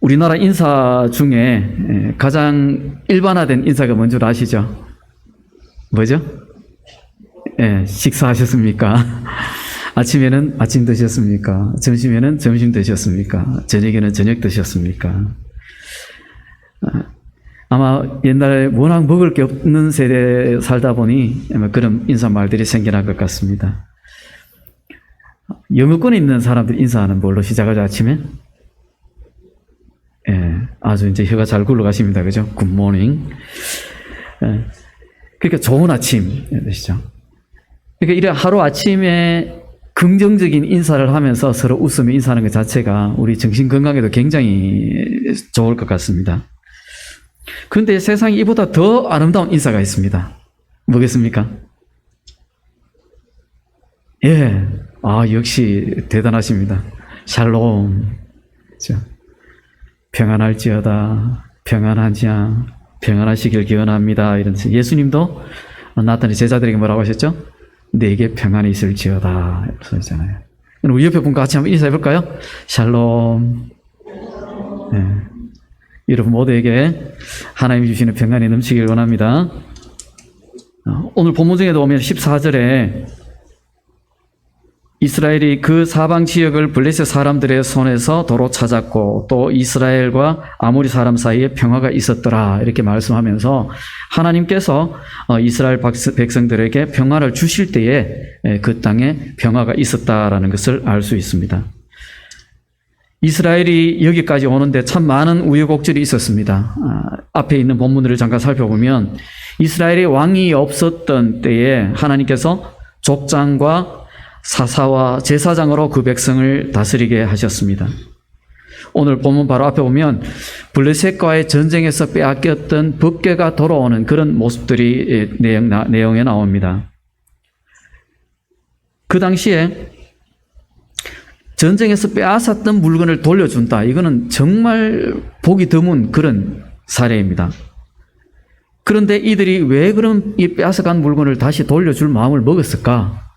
우리나라 인사 중에 가장 일반화된 인사가 뭔 줄 아시죠? 뭐죠? 식사하셨습니까? 아침에는 아침 드셨습니까? 점심에는 점심 드셨습니까? 저녁에는 저녁 드셨습니까? 아마 옛날에 워낙 먹을 게 없는 세대에 살다 보니 아마 그런 인사말들이 생겨난 것 같습니다. 영어권에 있는 사람들이 인사하는 뭘로 시작하죠, 아침에? 아주 이제 혀가 잘 굴러가십니다. 그죠? 굿모닝. 그러니까 좋은 아침 뜻이죠. 그러니까 이래 하루 아침에 긍정적인 인사를 하면서 서로 웃으며 인사하는 것 자체가 우리 정신 건강에도 굉장히 좋을 것 같습니다. 그런데 세상에 이보다 더 아름다운 인사가 있습니다. 뭐겠습니까? 역시 대단하십니다. 샬롬. 그렇죠? 평안할지어다, 평안하자, 평안하시길 기원합니다. 이런 예수님도 나타내 제자들에게 뭐라고 하셨죠? 내게 평안이 있을지어다. 이렇게 있잖아요. 우리 옆에 분과 같이 한번 인사해 볼까요? 샬롬. 여러분 모두에게 하나님이 주시는 평안이 넘치길 원합니다. 오늘 본문 중에도 보면 14절에 이스라엘이 그 사방 지역을 블레셋 사람들의 손에서 도로 찾았고 또 이스라엘과 아모리 사람 사이에 평화가 있었더라 이렇게 말씀하면서 하나님께서 이스라엘 백성들에게 평화를 주실 때에 그 땅에 평화가 있었다라는 것을 알 수 있습니다. 이스라엘이 여기까지 오는데 참 많은 우여곡절이 있었습니다. 앞에 있는 본문들을 잠깐 살펴보면 이스라엘의 왕이 없었던 때에 하나님께서 족장과 사사와 제사장으로 그 백성을 다스리게 하셨습니다. 오늘 본문 바로 앞에 보면 블레셋과의 전쟁에서 빼앗겼던 법궤가 돌아오는 그런 모습들이 내용에 나옵니다. 그 당시에 전쟁에서 빼앗았던 물건을 돌려준다. 이거는 정말 보기 드문 그런 사례입니다. 그런데 이들이 왜 그런 이 빼앗아간 물건을 다시 돌려줄 마음을 먹었을까?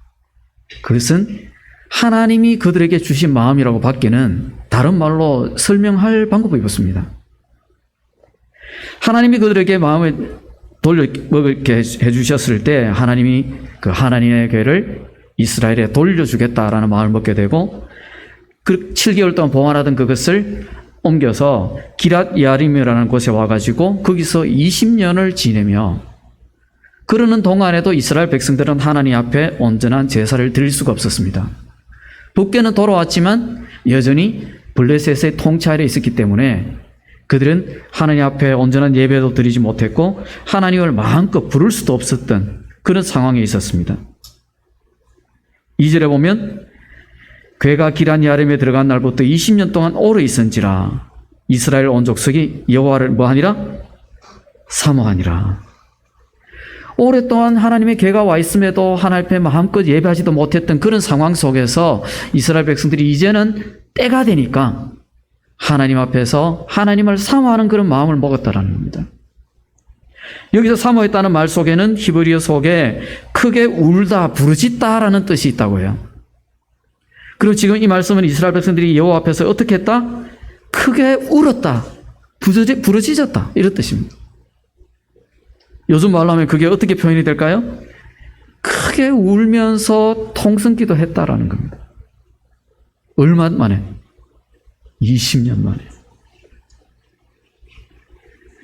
그것은 하나님이 그들에게 주신 마음이라고 밖에는 다른 말로 설명할 방법이 없습니다. 하나님이 그들에게 마음을 돌려먹게 해주셨을 때 하나님이 그 하나님의 괴를 이스라엘에 돌려주겠다라는 마음을 먹게 되고 그 7개월 동안 봉안하던 그것을 옮겨서 기랏 야림이라는 곳에 와가지고 거기서 20년을 지내며 그러는 동안에도 이스라엘 백성들은 하나님 앞에 온전한 제사를 드릴 수가 없었습니다. 법궤는 돌아왔지만 여전히 블레셋의 통치 아래에 있었기 때문에 그들은 하나님 앞에 온전한 예배도 드리지 못했고 하나님을 마음껏 부를 수도 없었던 그런 상황에 있었습니다. 2절에 보면 괴가 기란 야림에 들어간 날부터 20년 동안 오래 있은지라 이스라엘 온 족속이 여호와를 뭐하니라? 사모하니라. 오랫동안 하나님의 괴가 와 있음에도 하나님 앞에 마음껏 예배하지도 못했던 그런 상황 속에서 이스라엘 백성들이 이제는 때가 되니까 하나님 앞에서 하나님을 사모하는 그런 마음을 먹었다라는 겁니다. 여기서 사모했다는 말 속에는 히브리어 속에 크게 울다 부르짖다라는 뜻이 있다고 해요. 그리고 지금 이 말씀은 이스라엘 백성들이 여호와 앞에서 어떻게 했다? 크게 울었다, 부르짖었다 이런 뜻입니다. 요즘 말로 하면 그게 어떻게 표현이 될까요? 크게 울면서 통성기도 했다라는 겁니다. 얼마 만에? 20년 만에.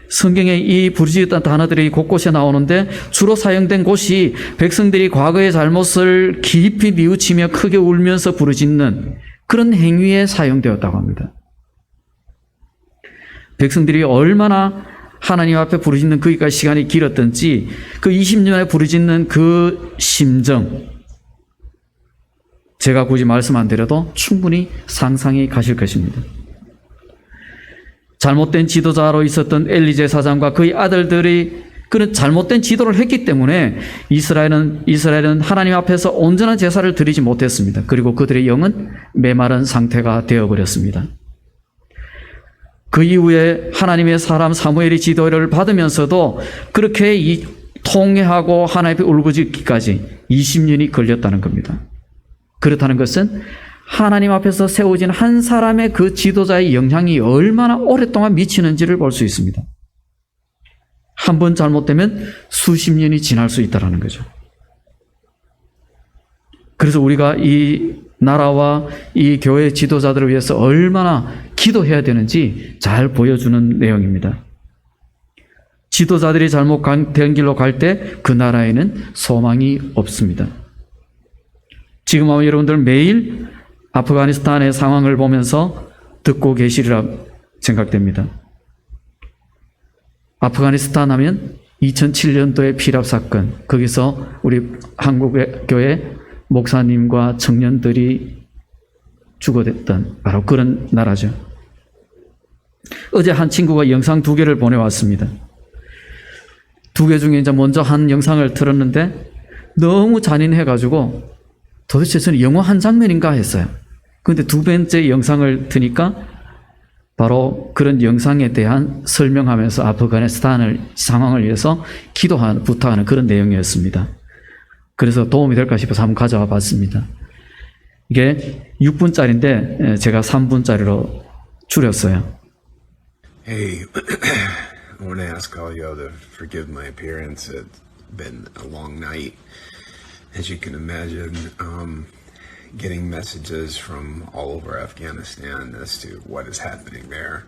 성경에 이 부르짖었다는 단어들이 곳곳에 나오는데 주로 사용된 곳이 백성들이 과거의 잘못을 깊이 뉘우치며 크게 울면서 부르짖는 그런 행위에 사용되었다고 합니다. 백성들이 얼마나 하나님 앞에 부르짖는 거기까지 시간이 길었던지 그 20년에 부르짖는 그 심정 제가 굳이 말씀 안 드려도 충분히 상상이 가실 것입니다. 잘못된 지도자로 있었던 엘리 제사장과 그의 아들들이 그런 잘못된 지도를 했기 때문에 이스라엘은 하나님 앞에서 온전한 제사를 드리지 못했습니다. 그리고 그들의 영은 메마른 상태가 되어버렸습니다. 그 이후에 하나님의 사람 사무엘이 지도를 받으면서도 그렇게 통회하고 하나님 앞에 울부짖기까지 20년이 걸렸다는 겁니다. 그렇다는 것은 하나님 앞에서 세워진 한 사람의 그 지도자의 영향이 얼마나 오랫동안 미치는지를 볼 수 있습니다. 한 번 잘못되면 수십 년이 지날 수 있다는 거죠. 그래서 우리가 이 나라와 이 교회 지도자들을 위해서 얼마나 기도해야 되는지 잘 보여주는 내용입니다. 지도자들이 잘못된 길로 갈 때 그 나라에는 소망이 없습니다. 지금 아마 여러분들 매일 아프가니스탄의 상황을 보면서 듣고 계시리라 생각됩니다. 아프가니스탄 하면 2007년도의 피랍 사건, 거기서 우리 한국의 교회 목사님과 청년들이 죽어댔던 바로 그런 나라죠. 어제 한 친구가 영상 2개를 보내왔습니다. 2개 중에 이제 먼저 한 영상을 틀었는데 너무 잔인해가지고 도대체 저는 영화 한 장면인가 했어요. 그런데 2번째 영상을 트니까 바로 그런 영상에 대한 설명하면서 아프가니스탄을 상황을 위해서 부탁하는 그런 내용이었습니다. 그래서 도움이 될까 싶어서 한번 가져와 봤습니다. 이게 6분짜리인데 제가 3분짜리로 줄였어요. Hey, I want to ask all y'all to forgive my appearance. It's been a long night. As you can imagine, getting messages from all over Afghanistan as to what is happening there.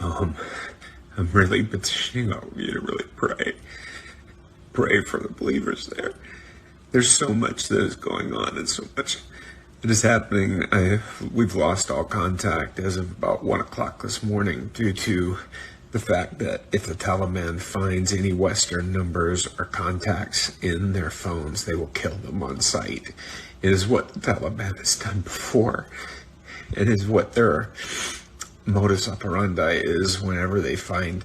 I'm really petitioning all of you to really pray. Pray for the believers there. There's so much that is going on and so much that is happening. We've lost all contact as of about 1 o'clock this morning due to the fact that if the Taliban finds any Western numbers or contacts in their phones, they will kill them on sight. It is what the Taliban has done before. It is what their modus operandi is whenever they find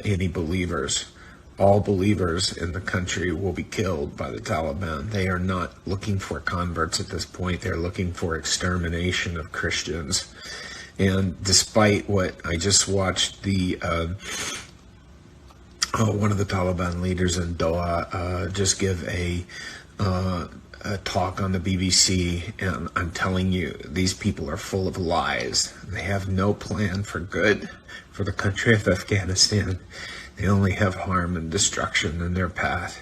any believers. All believers in the country will be killed by the Taliban. They are not looking for converts at this point. They're looking for extermination of Christians. And despite what I just watched, one of the Taliban leaders in Doha just give a talk on the BBC, and I'm telling you, these people are full of lies. They have no plan for good for the country of Afghanistan. They only have harm and destruction in their path.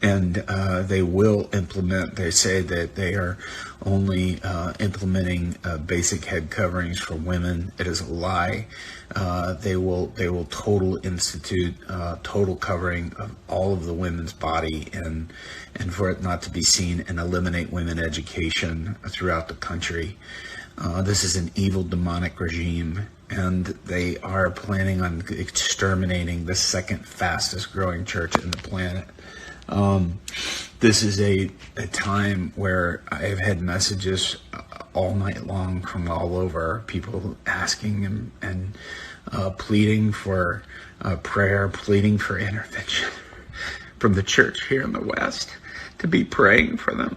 And they will implement, they say that they are only implementing basic head coverings for women. It is a lie. They will institute total covering of all of the women's body and for it not to be seen, and eliminate women education throughout the country. This is an evil demonic regime, and they are planning on exterminating the second fastest growing church in the planet. This is a time where I've had messages all night long from all over, people asking and pleading for prayer, pleading for intervention from the church here in the West, to be praying for them,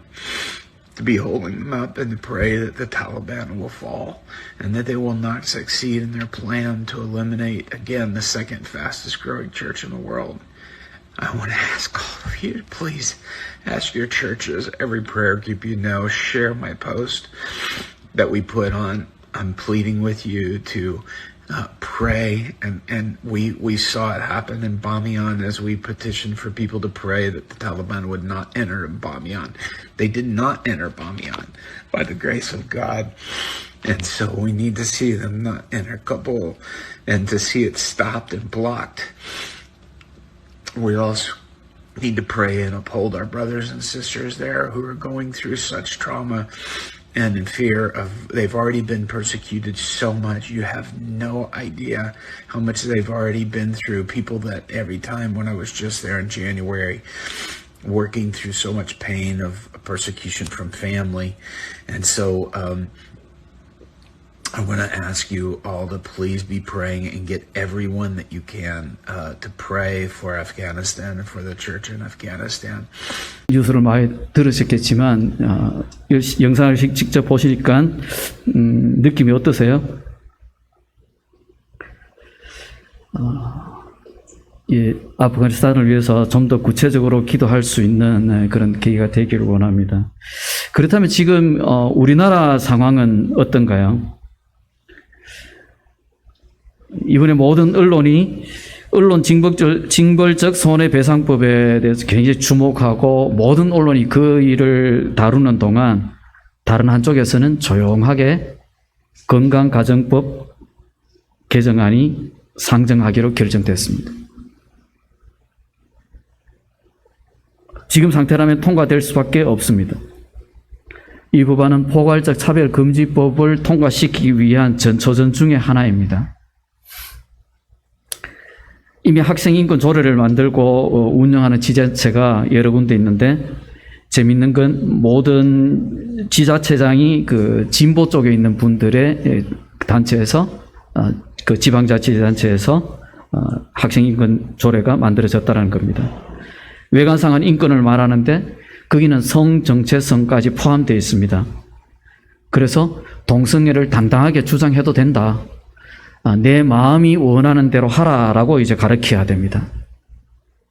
to be holding them up, and to pray that the Taliban will fall and that they will not succeed in their plan to eliminate, again, the second fastest growing church in the world. I want to ask all of you to please ask your churches, every prayer group you know, share my post that we put on. I'm pleading with you to pray, and we saw it happen in Bamiyan as we petitioned for people to pray that the Taliban would not enter Bamiyan. They did not enter Bamiyan by the grace of God. And so we need to see them not enter Kabul and to see it stopped and blocked. We also need to pray and uphold our brothers and sisters there who are going through such trauma and in fear of, they've already been persecuted so much. You have no idea how much they've already been through. People that every time when I was just there in January, working through so much pain of persecution from family. And so I want to ask you all to please be praying and get everyone that you can to pray for Afghanistan and for the church in Afghanistan. 뉴스를 많이 들으셨겠지만 영상을 직접 보시니까 느낌이 어떠세요? 아프가니스탄을 위해서 좀 더 구체적으로 기도할 수 있는 그런 계기가 되기를 원합니다. 그렇다면 지금 우리나라 상황은 어떤가요? 이번에 모든 언론이 언론 징벌적 손해배상법에 대해서 굉장히 주목하고 모든 언론이 그 일을 다루는 동안 다른 한쪽에서는 조용하게 건강가정법 개정안이 상정하기로 결정됐습니다. 지금 상태라면 통과될 수밖에 없습니다. 이 법안은 포괄적 차별금지법을 통과시키기 위한 전초전 중의 하나입니다. 이미 학생인권 조례를 만들고 운영하는 지자체가 여러 군데 있는데 재밌는 건 모든 지자체장이 그 진보 쪽에 있는 분들의 단체에서 그 지방자치단체에서 학생인권 조례가 만들어졌다는 겁니다. 외관상한 인권을 말하는데 거기는 성정체성까지 포함되어 있습니다. 그래서 동성애를 당당하게 주장해도 된다. 내 마음이 원하는 대로 하라라고 이제 가르쳐야 됩니다.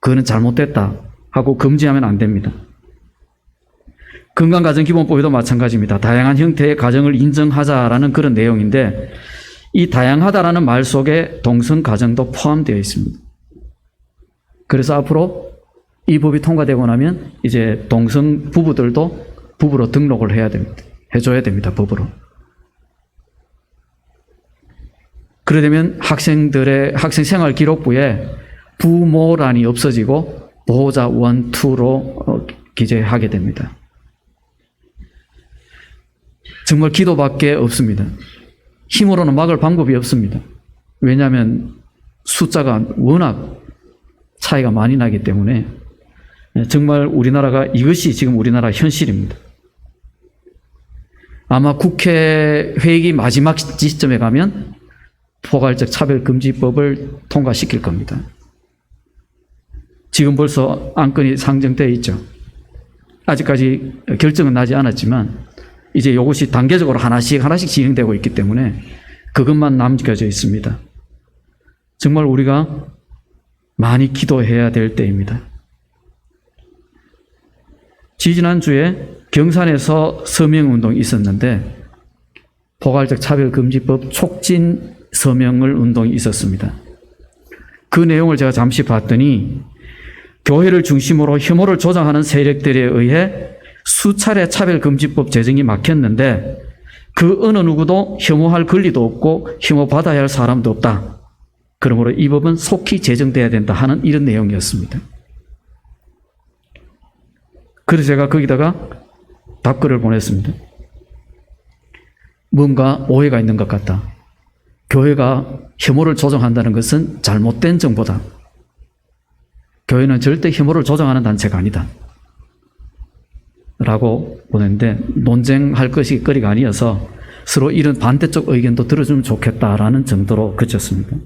그거는 잘못됐다 하고 금지하면 안 됩니다. 건강가정기본법에도 마찬가지입니다. 다양한 형태의 가정을 인정하자라는 그런 내용인데 이 다양하다라는 말 속에 동성가정도 포함되어 있습니다. 그래서 앞으로 이 법이 통과되고 나면 이제 동성 부부들도 부부로 등록을 해야 됩니다. 해줘야 됩니다. 법으로. 그러려면 학생들의 학생생활 기록부에 부모란이 없어지고 보호자 1, 2로 기재하게 됩니다. 정말 기도밖에 없습니다. 힘으로는 막을 방법이 없습니다. 왜냐하면 숫자가 워낙 차이가 많이 나기 때문에 정말 우리나라가 이것이 지금 우리나라 현실입니다. 아마 국회 회기 마지막 지점에 가면 포괄적 차별금지법을 통과시킬 겁니다. 지금 벌써 안건이 상정되어 있죠. 아직까지 결정은 나지 않았지만 이제 이것이 단계적으로 하나씩 진행되고 있기 때문에 그것만 남겨져 있습니다. 정말 우리가 많이 기도해야 될 때입니다. 지지난주에 경산에서 서명운동이 있었는데 포괄적 차별금지법 촉진 서명을 운동이 있었습니다. 그 내용을 제가 잠시 봤더니 교회를 중심으로 혐오를 조장하는 세력들에 의해 수차례 차별금지법 제정이 막혔는데 그 어느 누구도 혐오할 권리도 없고 혐오받아야 할 사람도 없다. 그러므로 이 법은 속히 제정돼야 된다 하는 이런 내용이었습니다. 그래서 제가 거기다가 답글을 보냈습니다. 뭔가 오해가 있는 것 같다. 교회가 혐오를 조장한다는 것은 잘못된 정보다. 교회는 절대 혐오를 조장하는 단체가 아니다. 라고 보냈는데 논쟁할 것이 거리가 아니어서 서로 이런 반대쪽 의견도 들어주면 좋겠다라는 정도로 그쳤습니다.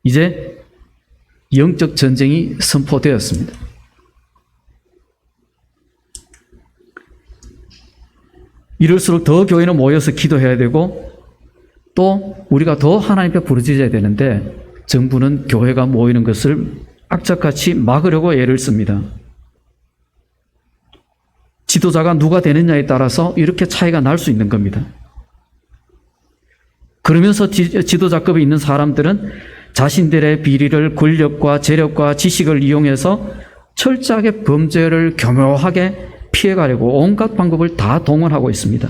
이제 영적 전쟁이 선포되었습니다. 이럴수록 더 교회는 모여서 기도해야 되고 또 우리가 더 하나님 앞에 부르짖어야 되는데 정부는 교회가 모이는 것을 악착같이 막으려고 애를 씁니다. 지도자가 누가 되느냐에 따라서 이렇게 차이가 날 수 있는 겁니다. 그러면서 지도자급에 있는 사람들은 자신들의 비리를 권력과 재력과 지식을 이용해서 철저하게 범죄를 교묘하게 피해가려고 온갖 방법을 다 동원하고 있습니다.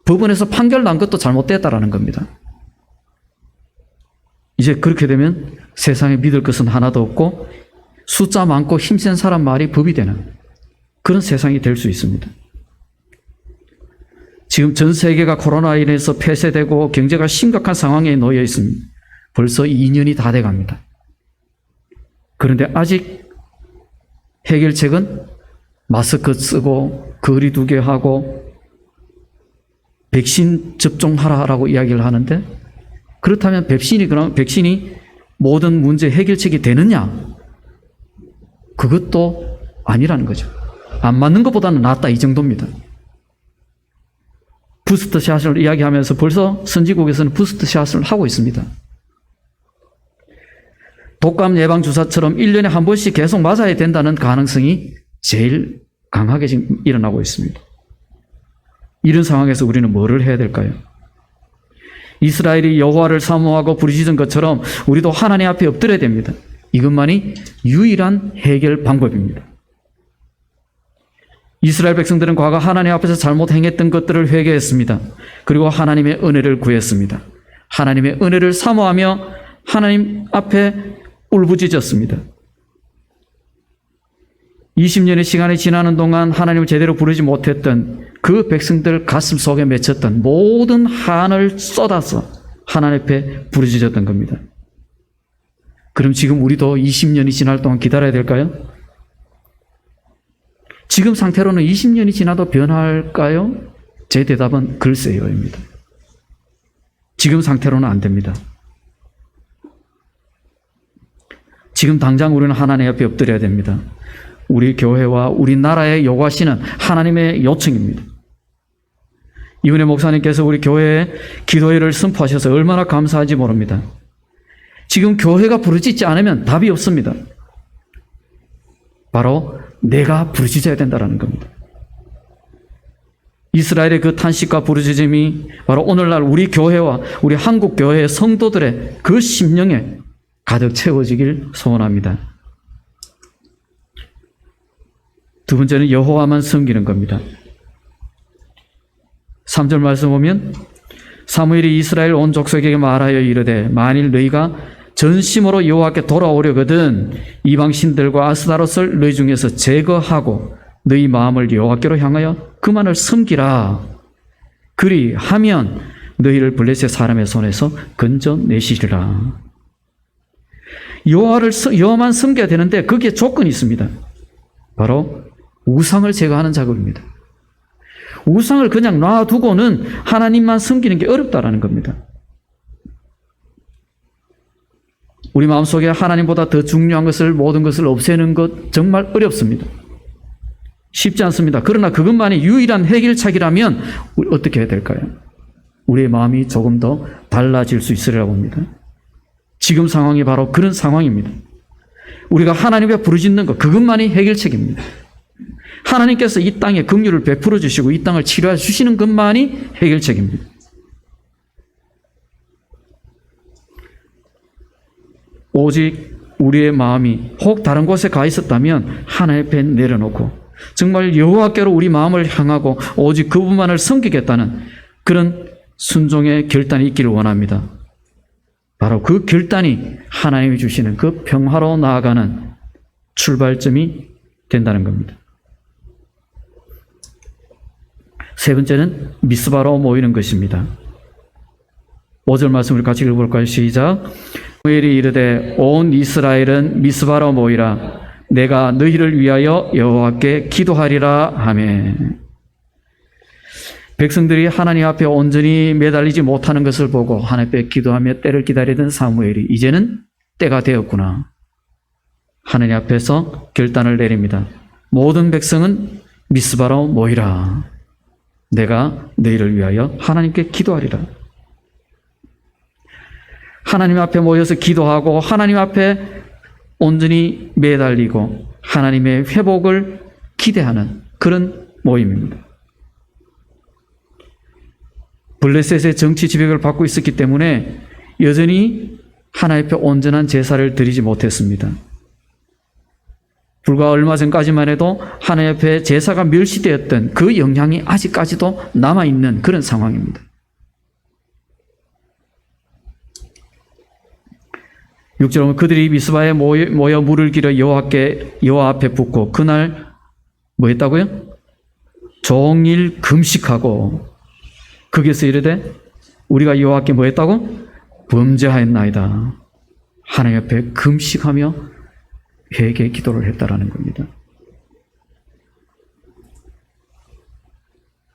법원에서 판결 난 것도 잘못됐다라는 겁니다. 이제 그렇게 되면 세상에 믿을 것은 하나도 없고 숫자 많고 힘센 사람 말이 법이 되는 그런 세상이 될 수 있습니다. 지금 전 세계가 코로나로 인해서 폐쇄되고 경제가 심각한 상황에 놓여 있습니다. 벌써 2년이 다 돼갑니다. 그런데 아직 해결책은 마스크 쓰고 거리 두기 하고 백신 접종하라라고 이야기를 하는데 그렇다면 백신이 모든 문제 해결책이 되느냐? 그것도 아니라는 거죠. 안 맞는 것보다는 낫다 이 정도입니다. 부스터샷을 이야기하면서 벌써 선진국에서는 부스터샷을 하고 있습니다. 독감 예방주사처럼 1년에 한 번씩 계속 맞아야 된다는 가능성이 제일 강하게 지금 일어나고 있습니다. 이런 상황에서 우리는 뭐를 해야 될까요? 이스라엘이 여호와를 사모하고 부르짖은 것처럼 우리도 하나님 앞에 엎드려야 됩니다. 이것만이 유일한 해결 방법입니다. 이스라엘 백성들은 과거 하나님 앞에서 잘못 행했던 것들을 회개했습니다. 그리고 하나님의 은혜를 구했습니다. 하나님의 은혜를 사모하며 하나님 앞에 울부짖었습니다. 20년의 시간이 지나는 동안 하나님을 제대로 부르지 못했던 그 백성들 가슴 속에 맺혔던 모든 한을 쏟아서 하나님 앞에 부르짖었던 겁니다. 그럼 지금 우리도 20년이 지날 동안 기다려야 될까요? 지금 상태로는 20년이 지나도 변할까요? 제 대답은 글쎄요입니다. 지금 상태로는 안 됩니다. 지금 당장 우리는 하나님 앞에 엎드려야 됩니다. 우리 교회와 우리 나라에 요구하시는 하나님의 요청입니다. 이은혜 목사님께서 우리 교회에 기도회를 선포하셔서 얼마나 감사한지 모릅니다. 지금 교회가 부르짖지 않으면 답이 없습니다. 바로 내가 부르짖어야 된다는 겁니다. 이스라엘의 그 탄식과 부르짖음이 바로 오늘날 우리 교회와 우리 한국 교회의 성도들의 그 심령에 가득 채워지길 소원합니다. 두 번째는 여호와만 섬기는 겁니다. 3절 말씀 보면 사무엘이 이스라엘 온 족속에게 말하여 이르되 만일 너희가 전심으로 여호와께 돌아오려거든 이방 신들과 아스타롯을 너희 중에서 제거하고 너희 마음을 여호와께로 향하여 그만을 섬기라. 그리하면 너희를 블레셋 사람의 손에서 건져내시리라. 여호와만 섬겨야 되는데 거기에 조건이 있습니다. 바로 우상을 제거하는 작업입니다. 우상을 그냥 놔두고는 하나님만 섬기는 게 어렵다라는 겁니다. 우리 마음속에 하나님보다 더 중요한 것을 모든 것을 없애는 것 정말 어렵습니다. 쉽지 않습니다. 그러나 그것만이 유일한 해결책이라면 우리 어떻게 해야 될까요? 우리의 마음이 조금 더 달라질 수 있으리라고 봅니다. 지금 상황이 바로 그런 상황입니다. 우리가 하나님께 부르짖는 것 그것만이 해결책입니다. 하나님께서 이 땅에 긍휼을 베풀어 주시고 이 땅을 치료해 주시는 것만이 해결책입니다. 오직 우리의 마음이 혹 다른 곳에 가 있었다면 하나님 앞에 내려놓고 정말 여호와께로 우리 마음을 향하고 오직 그분만을 섬기겠다는 그런 순종의 결단이 있기를 원합니다. 바로 그 결단이 하나님이 주시는 그 평화로 나아가는 출발점이 된다는 겁니다. 세 번째는 미스바로 모이는 것입니다. 5절 말씀을 같이 읽어볼까요? 시작. 사무엘이 이르되 온 이스라엘은 미스바로 모이라. 내가 너희를 위하여 여호와께 기도하리라 하매. 백성들이 하나님 앞에 온전히 매달리지 못하는 것을 보고 하나님 앞에 기도하며 때를 기다리던 사무엘이 이제는 때가 되었구나. 하나님 앞에서 결단을 내립니다. 모든 백성은 미스바로 모이라. 내가 너희를 위하여 하나님께 기도하리라. 하나님 앞에 모여서 기도하고 하나님 앞에 온전히 매달리고 하나님의 회복을 기대하는 그런 모임입니다. 블레셋의 정치 지배를 받고 있었기 때문에 여전히 하나님 앞에 온전한 제사를 드리지 못했습니다. 불과 얼마 전까지만 해도 하나님 앞에 제사가 멸시되었던 그 영향이 아직까지도 남아있는 그런 상황입니다. 6절 보면 그들이 미스바에 모여 물을 길어 여호와 앞에 붓고 그날 뭐 했다고요? 종일 금식하고 거기에서 이르되 우리가 여호와께 뭐 했다고? 범죄하였나이다. 하나님 앞에 금식하며 회개 기도를 했다라는 겁니다.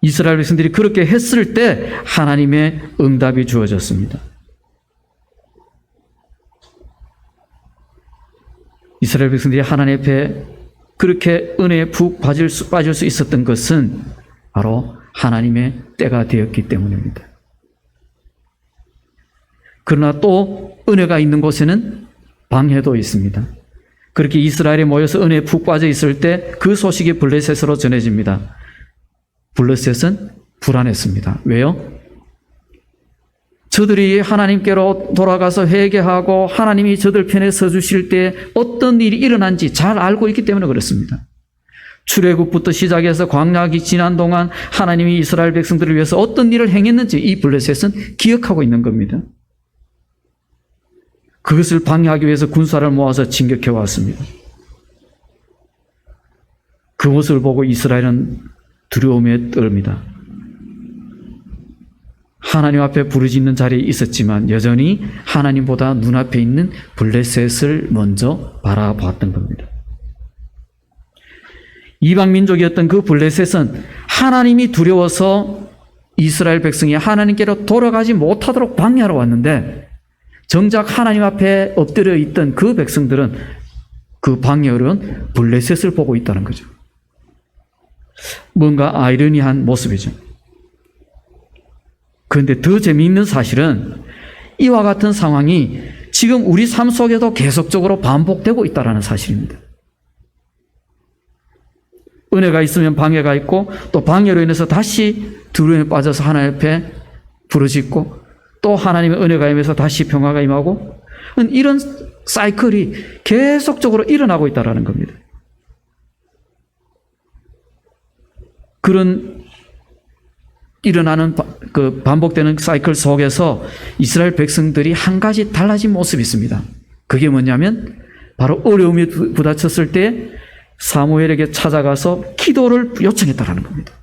이스라엘 백성들이 그렇게 했을 때 하나님의 응답이 주어졌습니다. 이스라엘 백성들이 하나님 앞에 그렇게 은혜에 푹 빠질 수 있었던 것은 바로 하나님의 때가 되었기 때문입니다. 그러나 또 은혜가 있는 곳에는 방해도 있습니다. 그렇게 이스라엘에 모여서 은혜에 푹 빠져 있을 때 그 소식이 블레셋으로 전해집니다. 블레셋은 불안했습니다. 왜요? 저들이 하나님께로 돌아가서 회개하고 하나님이 저들 편에 서주실 때 어떤 일이 일어난지 잘 알고 있기 때문에 그렇습니다. 출애굽부터 시작해서 광야기 지난 동안 하나님이 이스라엘 백성들을 위해서 어떤 일을 행했는지 이 블레셋은 기억하고 있는 겁니다. 그것을 방해하기 위해서 군사를 모아서 진격해 왔습니다. 그 모습을 보고 이스라엘은 두려움에 떨립니다. 하나님 앞에 부르짖는 자리에 있었지만 여전히 하나님보다 눈앞에 있는 블레셋을 먼저 바라봤던 겁니다. 이방 민족이었던 그 블레셋은 하나님이 두려워서 이스라엘 백성이 하나님께로 돌아가지 못하도록 방해하러 왔는데 정작 하나님 앞에 엎드려 있던 그 백성들은 그 방해하는 블레셋을 보고 있다는 거죠. 뭔가 아이러니한 모습이죠. 그런데 더 재미있는 사실은 이와 같은 상황이 지금 우리 삶 속에도 계속적으로 반복되고 있다는 사실입니다. 은혜가 있으면 방해가 있고 또 방해로 인해서 다시 두려움에 빠져서 하나님 앞에 부르짖고 또 하나님의 은혜가 임해서 다시 평화가 임하고 이런 사이클이 계속적으로 일어나고 있다는 겁니다. 그런 일어나는 그 반복되는 사이클 속에서 이스라엘 백성들이 한 가지 달라진 모습이 있습니다. 그게 뭐냐면 바로 어려움이 부닥쳤을 때 사무엘에게 찾아가서 기도를 요청했다는 겁니다.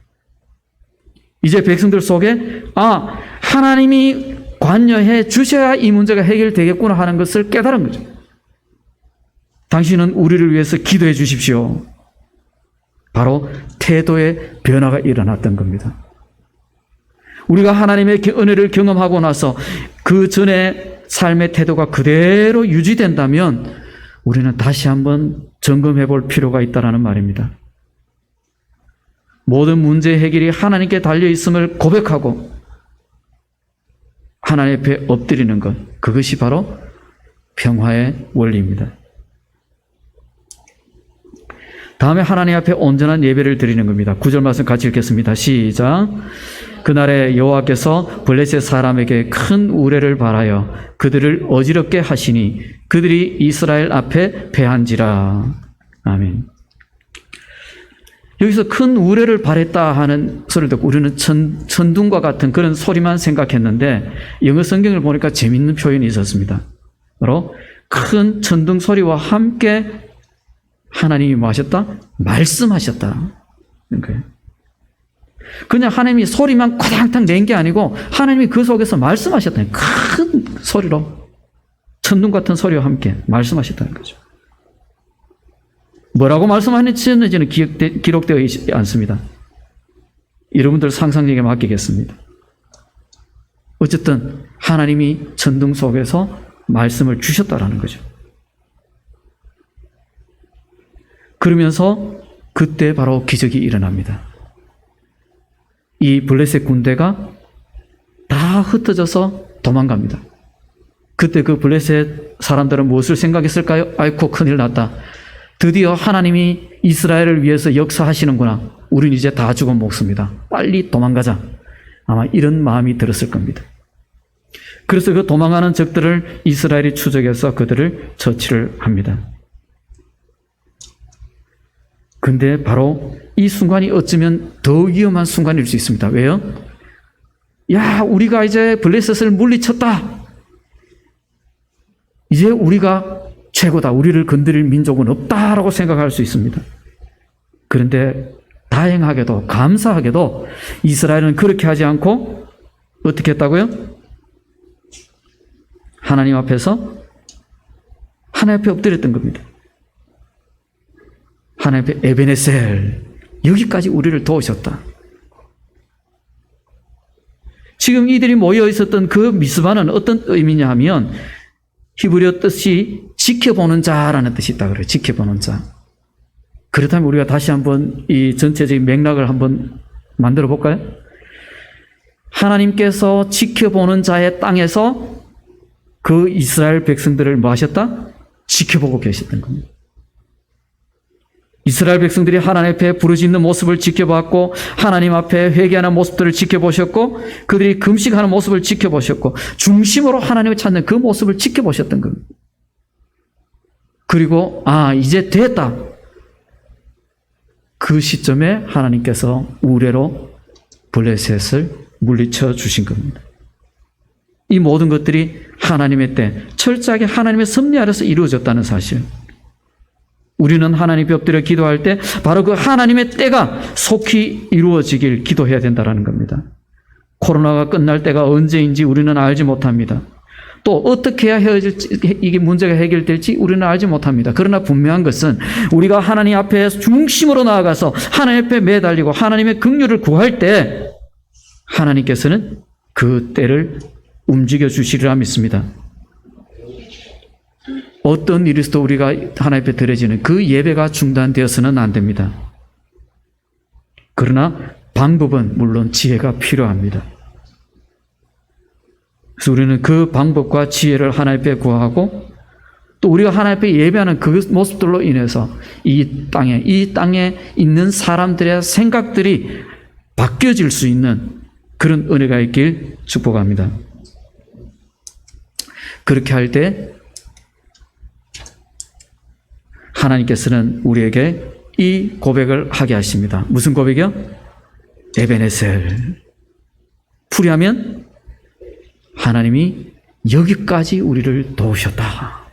이제 백성들 속에 하나님이 관여해 주셔야 이 문제가 해결되겠구나 하는 것을 깨달은 거죠. 당신은 우리를 위해서 기도해 주십시오. 바로 태도의 변화가 일어났던 겁니다. 우리가 하나님의 은혜를 경험하고 나서 그 전에 삶의 태도가 그대로 유지된다면 우리는 다시 한번 점검해 볼 필요가 있다는 말입니다. 모든 문제 해결이 하나님께 달려있음을 고백하고 하나님 앞에 엎드리는 것, 그것이 바로 평화의 원리입니다. 다음에 하나님 앞에 온전한 예배를 드리는 겁니다. 9절 말씀 같이 읽겠습니다. 시작. 그날에 여호와께서 블레셋 사람에게 큰 우레를 발하여 그들을 어지럽게 하시니 그들이 이스라엘 앞에 패한지라. 아멘. 여기서 큰 우레를 발했다 하는 소리를 듣고 우리는 천둥과 같은 그런 소리만 생각했는데 영어 성경을 보니까 재밌는 표현이 있었습니다. 바로 큰 천둥 소리와 함께 하나님이 뭐 하셨다? 말씀하셨다. 그러니까 그냥 하나님이 소리만 쿼당탕 낸 게 아니고 하나님이 그 속에서 말씀하셨다. 큰 소리로 천둥 같은 소리와 함께 말씀하셨다는 거죠. 뭐라고 말씀하셨는지는 기록되어 있지 않습니다. 여러분들 상상력에 맡기겠습니다. 어쨌든 하나님이 천둥 속에서 말씀을 주셨다라는 거죠. 그러면서 그때 바로 기적이 일어납니다. 이 블레셋 군대가 다 흩어져서 도망갑니다. 그때 그 블레셋 사람들은 무엇을 생각했을까요? 아이고 큰일 났다. 드디어 하나님이 이스라엘을 위해서 역사하시는구나. 우린 이제 다 죽은 목숨이다. 빨리 도망가자. 아마 이런 마음이 들었을 겁니다. 그래서 그 도망하는 적들을 이스라엘이 추적해서 그들을 처치를 합니다. 근데 바로 이 순간이 어쩌면 더 위험한 순간일 수 있습니다. 왜요? 야, 우리가 이제 블레셋을 물리쳤다. 이제 우리가 최고다. 우리를 건드릴 민족은 없다라고 생각할 수 있습니다. 그런데 다행하게도 감사하게도 이스라엘은 그렇게 하지 않고 어떻게 했다고요? 하나님 앞에서 하나님 앞에 엎드렸던 겁니다. 하나님 앞에 에베네셀, 여기까지 우리를 도우셨다. 지금 이들이 모여 있었던 그 미스바는 어떤 의미냐 하면 히브리어 뜻이 지켜보는 자라는 뜻이 있다 그래요. 지켜보는 자. 그렇다면 우리가 다시 한번 이 전체적인 맥락을 한번 만들어 볼까요? 하나님께서 지켜보는 자의 땅에서 그 이스라엘 백성들을 뭐 하셨다? 지켜보고 계셨던 겁니다. 이스라엘 백성들이 하나님 앞에 부르짖는 모습을 지켜봤고 하나님 앞에 회개하는 모습들을 지켜보셨고 그들이 금식하는 모습을 지켜보셨고 중심으로 하나님을 찾는 그 모습을 지켜보셨던 겁니다. 그리고 이제 됐다. 그 시점에 하나님께서 우레로 블레셋을 물리쳐 주신 겁니다. 이 모든 것들이 하나님의 때 철저하게 하나님의 섭리 아래서 이루어졌다는 사실. 우리는 하나님 엎드려 기도할 때 바로 그 하나님의 때가 속히 이루어지길 기도해야 된다는 겁니다. 코로나가 끝날 때가 언제인지 우리는 알지 못합니다. 또 어떻게 해야 이게 문제가 해결될지 우리는 알지 못합니다. 그러나 분명한 것은 우리가 하나님 앞에 중심으로 나아가서 하나님 앞에 매달리고 하나님의 긍휼을 구할 때 하나님께서는 그 때를 움직여 주시리라 믿습니다. 어떤 일이 있어도 우리가 하나님 앞에 드려지는 그 예배가 중단되어서는 안 됩니다. 그러나 방법은 물론 지혜가 필요합니다. 그래서 우리는 그 방법과 지혜를 하나님 앞에 구하고 또 우리가 하나님 앞에 예배하는 그 모습들로 인해서 이 땅에 있는 사람들의 생각들이 바뀌어질 수 있는 그런 은혜가 있길 축복합니다. 그렇게 할 때 하나님께서는 우리에게 이 고백을 하게 하십니다. 무슨 고백이요? 에베네셀. 풀이하면 하나님이 여기까지 우리를 도우셨다.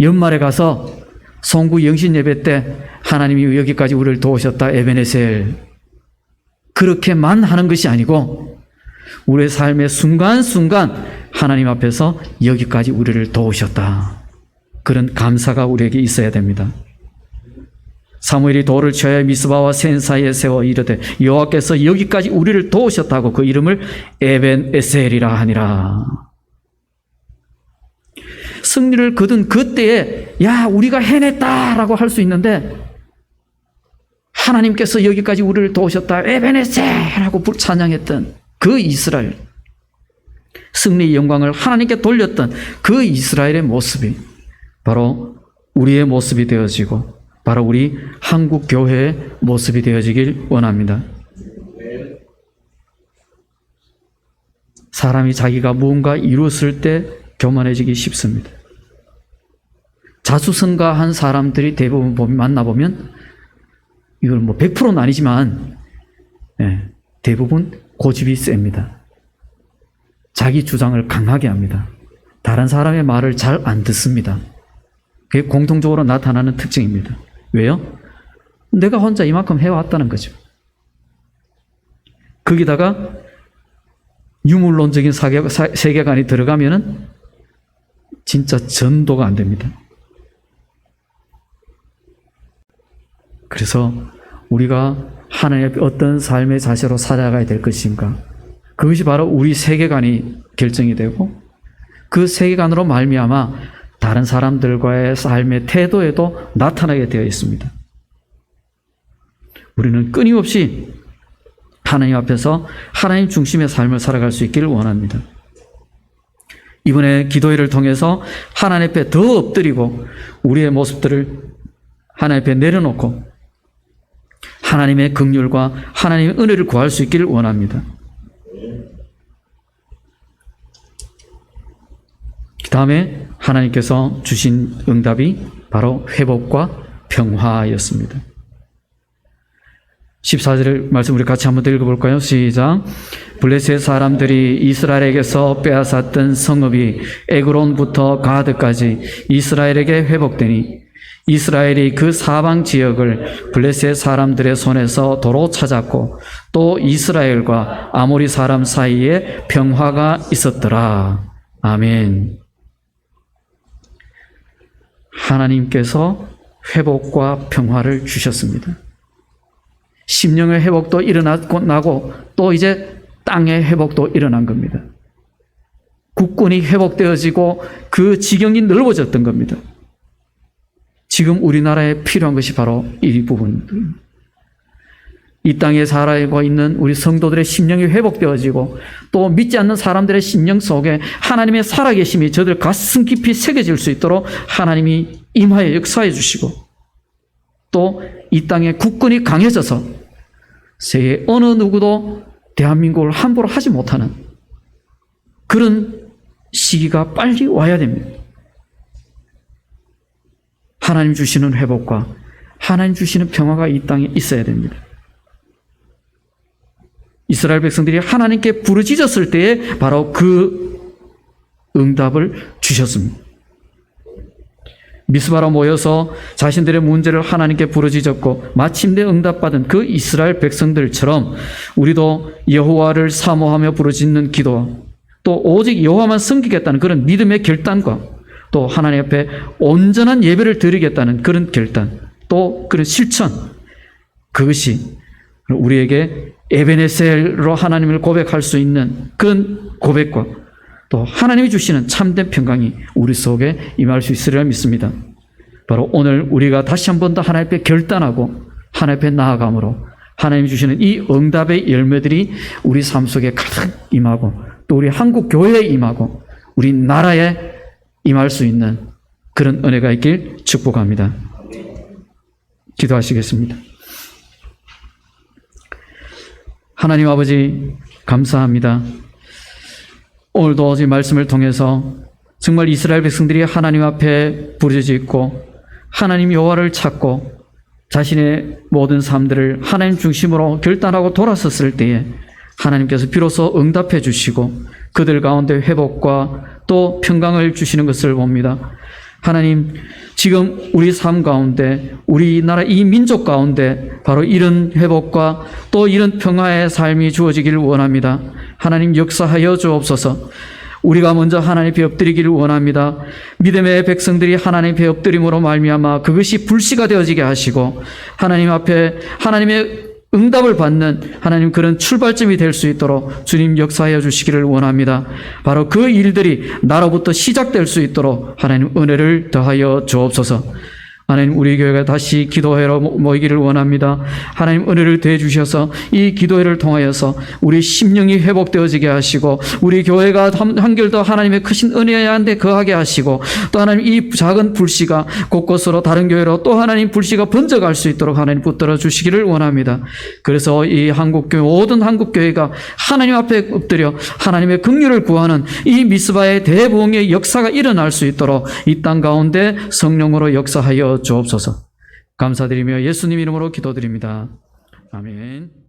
연말에 가서 송구 영신 예배 때 하나님이 여기까지 우리를 도우셨다. 에베네셀. 그렇게만 하는 것이 아니고 우리의 삶의 순간순간 하나님 앞에서 여기까지 우리를 도우셨다. 그런 감사가 우리에게 있어야 됩니다. 사무엘이 돌을 쳐야 미스바와 센 사이에 세워 이르되 여호와께서 여기까지 우리를 도우셨다고 그 이름을 에벤에셀이라 하니라. 승리를 거둔 그때에 우리가 해냈다라고 할 수 있는데 하나님께서 여기까지 우리를 도우셨다. 에벤에셀하고 찬양했던 그 이스라엘, 승리의 영광을 하나님께 돌렸던 그 이스라엘의 모습이 바로 우리의 모습이 되어지고 바로 우리 한국 교회의 모습이 되어지길 원합니다. 사람이 자기가 무언가 이루었을 때 교만해지기 쉽습니다. 자수성가한 사람들이 대부분 만나보면 이건 100%는 아니지만 대부분 고집이 셉니다. 자기 주장을 강하게 합니다. 다른 사람의 말을 잘 안 듣습니다. 그게 공통적으로 나타나는 특징입니다. 왜요? 내가 혼자 이만큼 해왔다는 거죠. 거기다가 유물론적인 세계관이 들어가면은 진짜 전도가 안 됩니다. 그래서 우리가 하나님 앞에 어떤 삶의 자세로 살아가야 될 것인가? 그것이 바로 우리 세계관이 결정이 되고 그 세계관으로 말미암아 다른 사람들과의 삶의 태도에도 나타나게 되어 있습니다. 우리는 끊임없이 하나님 앞에서 하나님 중심의 삶을 살아갈 수 있기를 원합니다. 이번에 기도회를 통해서 하나님 앞에 더 엎드리고 우리의 모습들을 하나님 앞에 내려놓고 하나님의 긍휼과 하나님의 은혜를 구할 수 있기를 원합니다. 그 다음에 하나님께서 주신 응답이 바로 회복과 평화였습니다. 14절 말씀 우리 같이 한번 더 읽어볼까요? 시작. 블레셋 사람들이 이스라엘에게서 빼앗았던 성읍이 에그론부터 가드까지 이스라엘에게 회복되니 이스라엘이 그 사방 지역을 블레셋 사람들의 손에서 도로 찾았고 또 이스라엘과 아모리 사람 사이에 평화가 있었더라. 아멘. 하나님께서 회복과 평화를 주셨습니다. 심령의 회복도 일어나고 또 이제 땅의 회복도 일어난 겁니다. 국권이 회복되어지고 그 지경이 넓어졌던 겁니다. 지금 우리나라에 필요한 것이 바로 이 부분입니다. 이 땅에 살아가고 있는 우리 성도들의 심령이 회복되어지고 또 믿지 않는 사람들의 심령 속에 하나님의 살아계심이 저들 가슴 깊이 새겨질 수 있도록 하나님이 임하여 역사해 주시고 또 이 땅의 국권이 강해져서 세계 어느 누구도 대한민국을 함부로 하지 못하는 그런 시기가 빨리 와야 됩니다. 하나님 주시는 회복과 하나님 주시는 평화가 이 땅에 있어야 됩니다. 이스라엘 백성들이 하나님께 부르짖었을 때에 바로 그 응답을 주셨습니다. 미스바로 모여서 자신들의 문제를 하나님께 부르짖었고 마침내 응답받은 그 이스라엘 백성들처럼 우리도 여호와를 사모하며 부르짖는 기도, 또 오직 여호와만 섬기겠다는 그런 믿음의 결단과 또 하나님 앞에 온전한 예배를 드리겠다는 그런 결단, 또 그런 실천, 그것이 우리에게 에베네셀로 하나님을 고백할 수 있는 그런 고백과 또 하나님이 주시는 참된 평강이 우리 속에 임할 수 있으리라 믿습니다. 바로 오늘 우리가 다시 한 번 더 하나님 앞에 결단하고 하나님 앞에 나아감으로 하나님이 주시는 이 응답의 열매들이 우리 삶 속에 가득 임하고 또 우리 한국 교회에 임하고 우리 나라에 임할 수 있는 그런 은혜가 있길 축복합니다. 기도하시겠습니다. 하나님 아버지 감사합니다. 오늘도 이 말씀을 통해서 정말 이스라엘 백성들이 하나님 앞에 부르짖고 하나님 여호와를 찾고 자신의 모든 삶들을 하나님 중심으로 결단하고 돌아섰을 때에 하나님께서 비로소 응답해 주시고 그들 가운데 회복과 또 평강을 주시는 것을 봅니다. 하나님, 지금 우리 삶 가운데 우리나라 이 민족 가운데 바로 이런 회복과 또 이런 평화의 삶이 주어지기를 원합니다. 하나님 역사하여 주옵소서. 우리가 먼저 하나님 앞에 엎드리기를 원합니다. 믿음의 백성들이 하나님 앞에 엎드림으로 말미암아 그것이 불씨가 되어지게 하시고 하나님 앞에 하나님의 응답을 받는 하나님 그런 출발점이 될 수 있도록 주님 역사하여 주시기를 원합니다. 바로 그 일들이 나로부터 시작될 수 있도록 하나님 은혜를 더하여 주옵소서. 하나님 우리 교회가 다시 기도회로 모이기를 원합니다. 하나님 은혜를 더해 주셔서 이 기도회를 통하여서 우리 심령이 회복되어지게 하시고 우리 교회가 한결 더 하나님의 크신 은혜 안에 거하게 하시고 또 하나님 이 작은 불씨가 곳곳으로 다른 교회로 또 하나님 불씨가 번져갈 수 있도록 하나님 붙들어 주시기를 원합니다. 그래서 이 한국교회 모든 한국교회가 하나님 앞에 엎드려 하나님의 긍휼을 구하는 이 미스바의 대부흥의 역사가 일어날 수 있도록 이 땅 가운데 성령으로 역사하여 주옵소서. 감사드리며 예수님 이름으로 기도드립니다. 아멘.